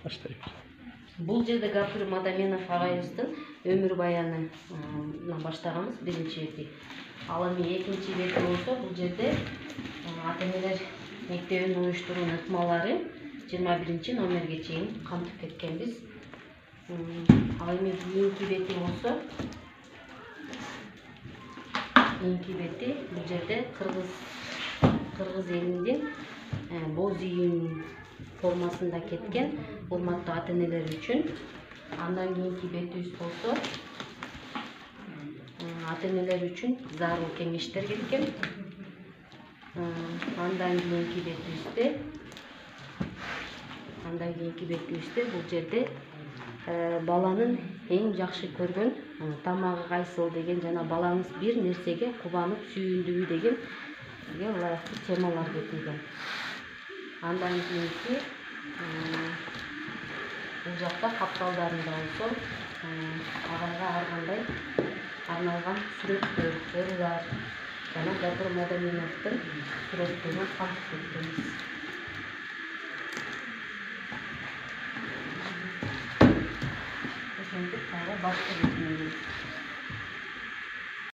Баштайбыз. Бул жерде Гапыр Мадаминов агайыбыздын өмүр баянынан баштаганбыз биринчи бети. Ал эми экинчи бети болсо бул жерде ата-энелер мектебинин уюштурууну ыкмалары 21 номерге чейин камтып кеткенбиз. Ал эми кийинки бети болсо бул жерде кыргыз элинин боз үйүн формасында кеткен урматтуу ата-энелер үчүн. Андан кийинки бетибиз болсо ата-энелер үчүн зарыл кеңештер кеткен. Андан кийинки бетибизде бул жерде баланын эң жакшы көргөн тамагы кайсыл деген жана балаңыз бир нерсеге кубанып сүйүндүбү деген ылайыктуу темалар кетилген. Андан кийинки бул жакта капталдарында болсо агайга ар кандай арналган сүрөттөр, ырлар жана Гапыр Мадаминовдун сүрөттөрүн камтып кеткенбиз. Ошентип башкы бетине